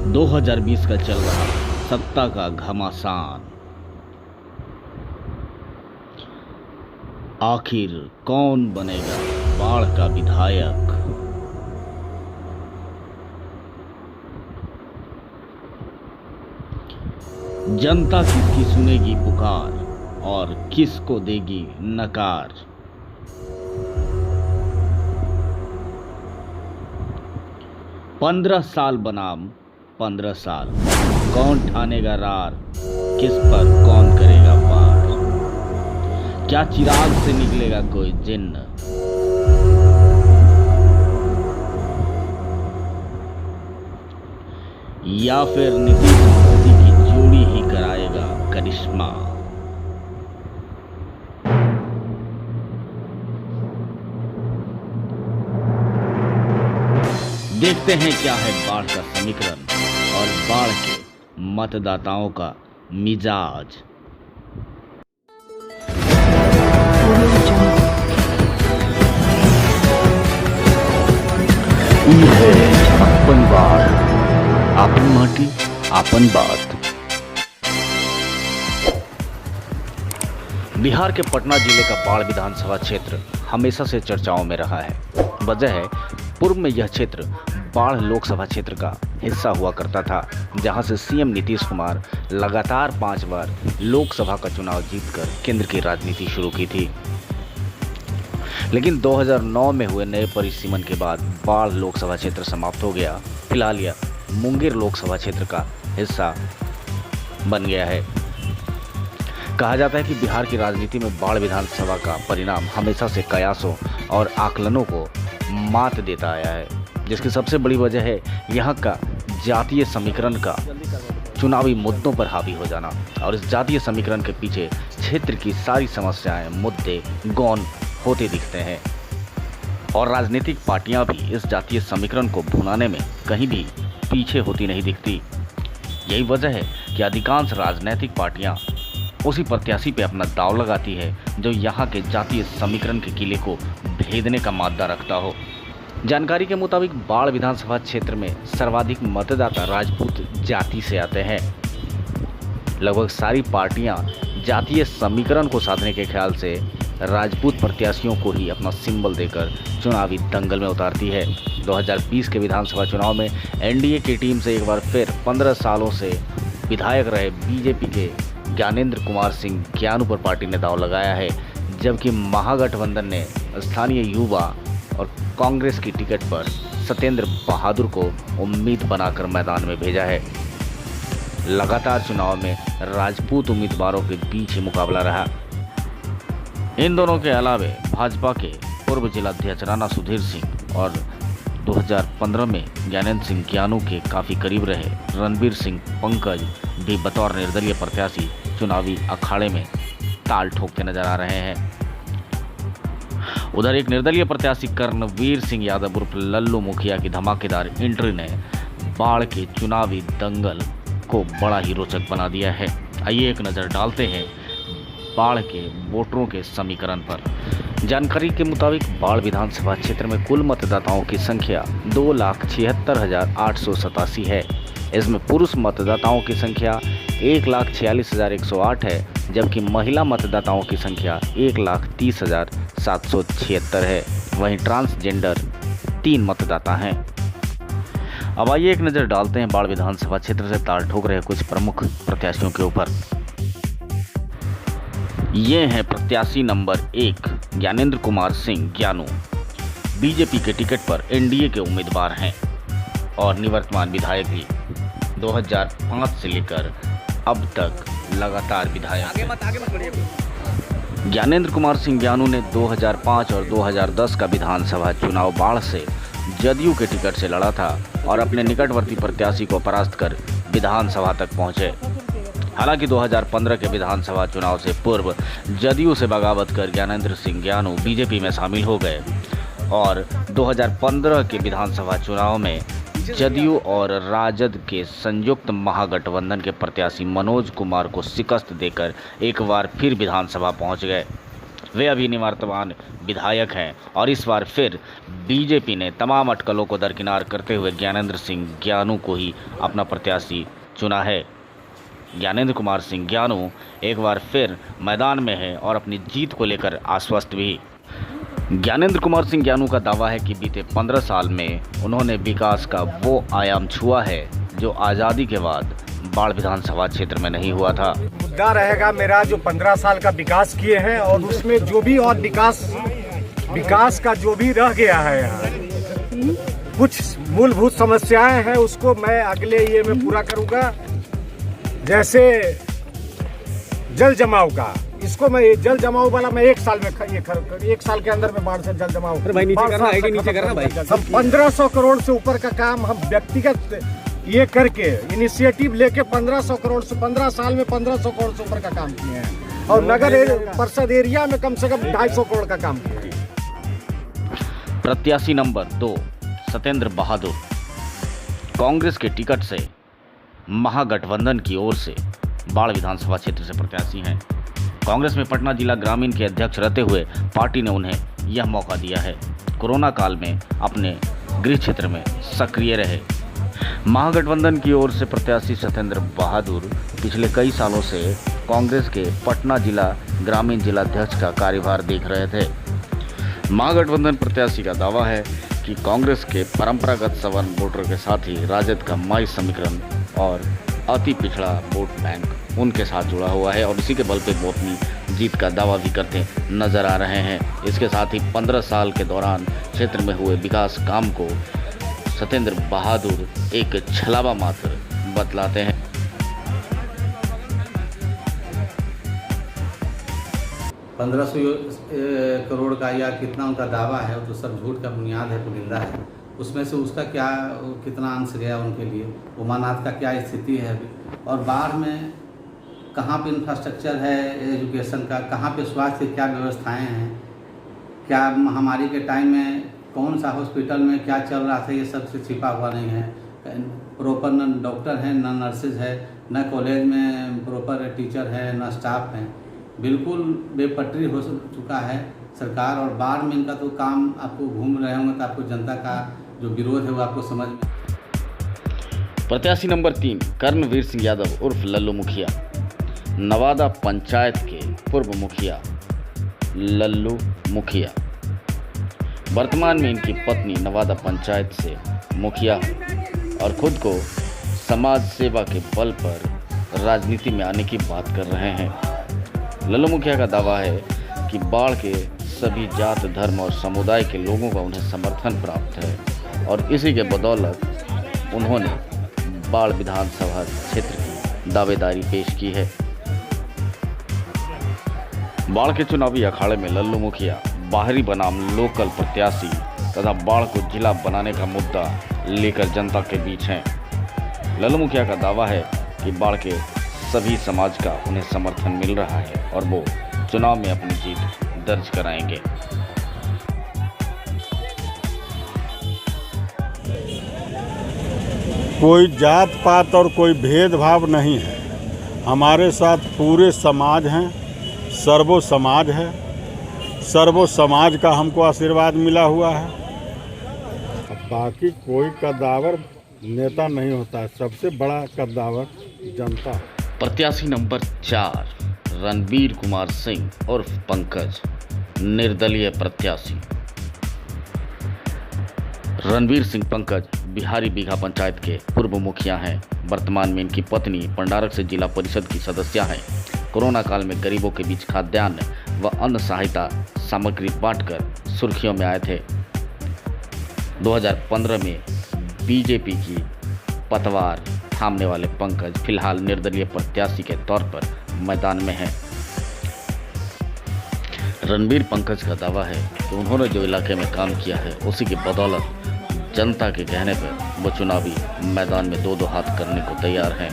2020 का चल रहा सत्ता का घमासान। आखिर कौन बनेगा बाढ़ का विधायक? जनता किसकी सुनेगी पुकार और किसको देगी नकार? 15 साल बनाम 15 साल, कौन ठानेगा रार, किस पर कौन करेगा वार? क्या चिराग से निकलेगा कोई जिन्न? या फिर नीतीश मोदी की जोड़ी ही कराएगा करिश्मा? देखते हैं क्या है बाढ़ का समीकरण और बाढ़ के मतदाताओं का मिजाज। ई है अपन बाढ़, आपन माटी आपन बात। बिहार के पटना जिले का बाढ़ विधानसभा क्षेत्र हमेशा से चर्चाओं में रहा है। वजह है, पूर्व में यह क्षेत्र बाढ़ लोकसभा क्षेत्र का हिस्सा हुआ करता था, जहां से सीएम नीतीश कुमार लगातार 5 बार लोकसभा का चुनाव जीतकर केंद्र की राजनीति शुरू की थी। लेकिन 2009 में हुए नए परिसीमन के बाद बाढ़ लोकसभा क्षेत्र समाप्त हो गया। फिलहाल यह मुंगेर लोकसभा क्षेत्र का हिस्सा बन गया है। कहा जाता है कि बिहार की राजनीति में बाढ़ विधानसभा का परिणाम हमेशा से कयासों और आकलनों को मात देता आया है, जिसकी सबसे बड़ी वजह है यहाँ का जातीय समीकरण का चुनावी मुद्दों पर हावी हो जाना। और इस जातीय समीकरण के पीछे क्षेत्र की सारी समस्याएं, मुद्दे गौण होते दिखते हैं और राजनीतिक पार्टियां भी इस जातीय समीकरण को भुनाने में कहीं भी पीछे होती नहीं दिखती। यही वजह है कि अधिकांश राजनीतिक पार्टियां उसी प्रत्याशी पे अपना दांव लगाती है जो यहाँ के जातीय समीकरण के किले को भेदने का मादा रखता हो। जानकारी के मुताबिक बाढ़ विधानसभा क्षेत्र में सर्वाधिक मतदाता राजपूत जाति से आते हैं। लगभग सारी पार्टियां जातीय समीकरण को साधने के ख्याल से राजपूत प्रत्याशियों को ही अपना सिंबल देकर चुनावी दंगल में उतारती है। 2020 के विधानसभा चुनाव में एनडीए की टीम से एक बार फिर 15 सालों से विधायक रहे बीजेपी के ज्ञानेंद्र कुमार सिंह ज्ञानू पर पार्टी ने दांव लगाया है, जबकि महागठबंधन ने स्थानीय युवा और कांग्रेस की टिकट पर सत्येंद्र बहादुर को उम्मीद बनाकर मैदान में भेजा है। लगातार चुनाव में राजपूत उम्मीदवारों के बीच ही मुकाबला रहा। इन दोनों के अलावे भाजपा के पूर्व जिलाध्यक्ष राणा सुधीर सिंह और 2015 में ज्ञानेंद्र सिंह ज्ञानू के काफ़ी करीब रहे रणबीर सिंह पंकज भी बतौर निर्दलीय प्रत्याशी चुनावी अखाड़े में ताल ठोकते नजर आ रहे हैं। उधर एक निर्दलीय प्रत्याशी कर्णवीर सिंह यादव उर्फ लल्लू मुखिया की धमाकेदार एंट्री ने बाढ़ के चुनावी दंगल को बड़ा ही रोचक बना दिया है। आइए एक नज़र डालते हैं बाढ़ के वोटरों के समीकरण पर। जानकारी के मुताबिक बाढ़ विधानसभा क्षेत्र में कुल मतदाताओं की संख्या 2,76,887 है। इसमें पुरुष मतदाताओं की संख्या 1,46,108 है, जबकि महिला मतदाताओं की संख्या 1,30,776 है। वहीं ट्रांसजेंडर 3 मतदाता हैं। अब आइए एक नज़र डालते हैं बाढ़ विधानसभा क्षेत्र से ताल ठोक रहे कुछ प्रमुख प्रत्याशियों के ऊपर। ये हैं प्रत्याशी नंबर 1 ज्ञानेंद्र कुमार सिंह ज्ञानू, बीजेपी के टिकट पर एनडीए के उम्मीदवार हैं और निवर्तमान विधायक भी 2005 से लेकर अब तक लगातार विधायक हैं। ज्ञानेंद्र कुमार सिंह ज्ञानू ने 2005 और 2010 का विधानसभा चुनाव बाढ़ से जदयू के टिकट से लड़ा था और अपने निकटवर्ती प्रत्याशी को परास्त कर विधानसभा तक पहुंचे। हालांकि 2015 के विधानसभा चुनाव से पूर्व जदयू से बगावत कर ज्ञानेंद्र सिंह ज्ञानू बीजेपी में शामिल हो गए और 2015 के विधानसभा चुनाव में जदयू और राजद के संयुक्त महागठबंधन के प्रत्याशी मनोज कुमार को शिकस्त देकर एक बार फिर विधानसभा पहुंच गए। वे अभी निवर्तमान विधायक हैं और इस बार फिर बीजेपी ने तमाम अटकलों को दरकिनार करते हुए ज्ञानेंद्र सिंह ज्ञानू को ही अपना प्रत्याशी चुना है। ज्ञानेंद्र कुमार सिंह ज्ञानू एक बार फिर मैदान में है और अपनी जीत को लेकर आश्वस्त भी। ज्ञानेंद्र कुमार सिंह ज्ञानू का दावा है कि बीते 15 साल में उन्होंने विकास का वो आयाम छुआ है जो आज़ादी के बाद बाढ़ विधानसभा क्षेत्र में नहीं हुआ था। मुद्दा रहेगा मेरा जो 15 साल का विकास किए हैं और उसमें जो भी और विकास का जो भी रह गया है यहाँ कुछ मूलभूत समस्याएं हैं उसको मैं अगले ये में पूरा करूँगा। जैसे जल जमाव का, इसको मैं जल जमाव वाला मैं 1 साल में एक साल के अंदर में बाढ़ से जल जमाव भाई नीचे करना है कि नीचे करना भाई। हम 1500 करोड़ से ऊपर का काम हम व्यक्तिगत ये करके इनिशिएटिव लेके 1500 करोड़ से 15 साल में 1500 करोड़ से ऊपर का काम किए हैं और नगर परिषद एरिया में कम से कम 250 करोड़ का काम किए हैं। प्रत्याशी नंबर 2 सत्येंद्र बहादुर कांग्रेस के टिकट से महागठबंधन की ओर से बाढ़ विधानसभा क्षेत्र से प्रत्याशी हैं। कांग्रेस में पटना जिला ग्रामीण के अध्यक्ष रहते हुए पार्टी ने उन्हें यह मौका दिया है। कोरोना काल में अपने गृह क्षेत्र में सक्रिय रहे। महागठबंधन की ओर से प्रत्याशी सत्येंद्र बहादुर पिछले कई सालों से कांग्रेस के पटना जिला ग्रामीण जिलाध्यक्ष का कार्यभार देख रहे थे। महागठबंधन प्रत्याशी का दावा है कि कांग्रेस के परंपरागत सवर्ण वोटर के साथ ही राजद का माई समीकरण और अति पिछड़ा वोट बैंक उनके साथ जुड़ा हुआ है और इसी के बल पे वो अपनी जीत का दावा भी करते नजर आ रहे हैं। इसके साथ ही 15 साल के दौरान क्षेत्र में हुए विकास काम को सत्येंद्र बहादुर एक छलावा मात्र बतलाते हैं। पंद्रह सौ करोड़ का या कितना उनका दावा है वो तो सब झूठ का बुनियाद है, पुलिंदा है। उसमें से उसका क्या कितना अंश गया उनके लिए, उमानाथ का क्या स्थिति है अभी, और बाढ़ में कहाँ पे इंफ्रास्ट्रक्चर है एजुकेशन का, कहाँ पे स्वास्थ्य की क्या व्यवस्थाएं हैं, क्या महामारी के टाइम में कौन सा हॉस्पिटल में क्या चल रहा था, ये सब से छिपा हुआ नहीं है। प्रॉपर न डॉक्टर हैं, न नर्सेज है, न कॉलेज में प्रॉपर टीचर है, न स्टाफ हैं। बिल्कुल बेपटरी हो चुका है सरकार। और बाढ़ में इनका तो काम, आपको घूम रहे होंगे तो आपको जनता का जो विरोध है वो आपको समझ में। प्रत्याशी नंबर 3 कर्णवीर सिंह यादव उर्फ लल्लू मुखिया नवादा पंचायत के पूर्व मुखिया लल्लू मुखिया। वर्तमान में इनकी पत्नी नवादा पंचायत से मुखिया और खुद को समाज सेवा के बल पर राजनीति में आने की बात कर रहे हैं। लल्लू मुखिया का दावा है कि बाढ़ के सभी जात धर्म और समुदाय के लोगों का उन्हें समर्थन प्राप्त है और इसी के बदौलत उन्होंने बाढ़ विधानसभा क्षेत्र की दावेदारी पेश की है। बाढ़ के चुनावी अखाड़े में लल्लू मुखिया बाहरी बनाम लोकल प्रत्याशी तथा बाढ़ को जिला बनाने का मुद्दा लेकर जनता के बीच हैं। लल्लू मुखिया का दावा है कि बाढ़ के सभी समाज का उन्हें समर्थन मिल रहा है और वो चुनाव में अपनी जीत दर्ज कराएंगे। कोई जात पात और कोई भेदभाव नहीं है, हमारे साथ पूरे समाज हैं, सर्वो समाज है, सर्वो समाज का हमको आशीर्वाद मिला हुआ है। बाकी कोई कद्दावर नेता नहीं होता है, सबसे बड़ा कद्दावर जनता है। प्रत्याशी नंबर 4 रणबीर कुमार सिंह उर्फ पंकज निर्दलीय प्रत्याशी। रणबीर सिंह पंकज बिहारी बीघा पंचायत के पूर्व मुखिया हैं। वर्तमान में इनकी पत्नी पंडारक से जिला परिषद की सदस्य हैं। कोरोना काल में गरीबों के बीच खाद्यान्न व अन्य सहायता सामग्री बांटकर सुर्खियों में आए थे। 2015 में बीजेपी की पतवार थामने वाले पंकज फिलहाल निर्दलीय प्रत्याशी के तौर पर मैदान में हैं। रणबीर पंकज का दावा है कि उन्होंने जो इलाके में काम किया है उसी की बदौलत जनता के कहने पर वो चुनावी मैदान में 2-2 हाथ करने को तैयार हैं।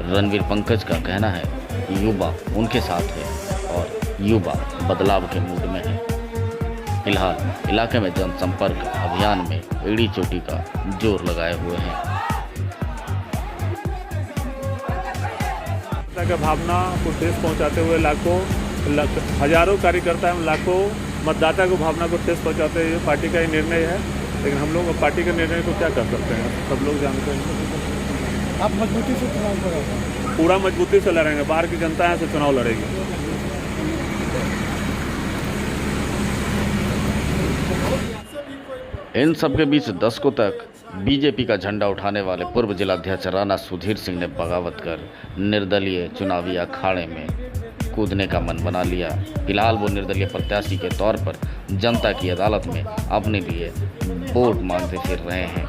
रणबीर पंकज का कहना है कि युवा उनके साथ है और युवा बदलाव के मूड में है। फिलहाल इलाके में जनसंपर्क अभियान में एड़ी चोटी का जोर लगाए हुए हैं। का भावना को ठेस पहुंचाते हुए लाखों हजारों कार्यकर्ता एवं लाखों मतदाता को भावना को ठेस पहुंचाते हुए पार्टी का ही निर्णय है। लेकिन हम लोग पार्टी के निर्णय को क्या कर सकते हैं, सब लोग जानते हैं। आप मजबूती से चुनाव करेंगे? पूरा मजबूती से लड़ेंगे, बाहर की जनता यहाँ से चुनाव लड़ेगी। इन सबके बीच दशकों तक बीजेपी का झंडा उठाने वाले पूर्व जिलाध्यक्ष राणा सुधीर सिंह ने बगावत कर निर्दलीय चुनावी अखाड़े में कूदने का मन बना लिया। फिलहाल वो निर्दलीय प्रत्याशी के तौर पर जनता की अदालत में अपने लिए वोट मांगते फिर रहे हैं।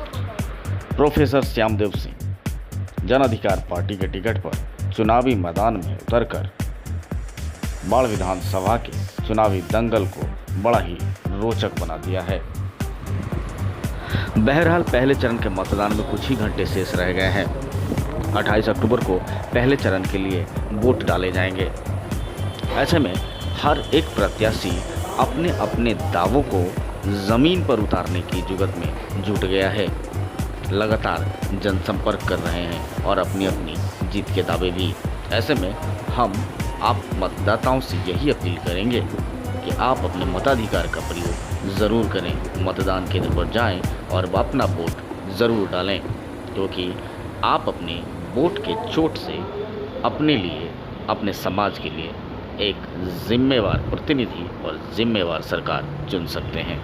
प्रोफेसर श्यामदेव सिंह जन अधिकार पार्टी के टिकट पर चुनावी मैदान में उतरकर बाढ़ विधानसभा के चुनावी दंगल को बड़ा ही रोचक बना दिया है। बहरहाल पहले चरण के मतदान में कुछ ही घंटे शेष रह गए हैं। 28 अक्टूबर को पहले चरण के लिए वोट डाले जाएंगे। ऐसे में हर एक प्रत्याशी अपने अपने दावों को जमीन पर उतारने की जुगत में जुट गया है। लगातार जनसंपर्क कर रहे हैं और अपनी अपनी जीत के दावे भी। ऐसे में हम आप मतदाताओं से यही अपील करेंगे कि आप अपने मताधिकार का प्रयोग ज़रूर करें। मतदान केंद्र पर जाएं और अपना वोट ज़रूर डालें, क्योंकि आप अपने वोट के चोट से अपने लिए, अपने समाज के लिए एक जिम्मेवार प्रतिनिधि और जिम्मेवार सरकार चुन सकते हैं।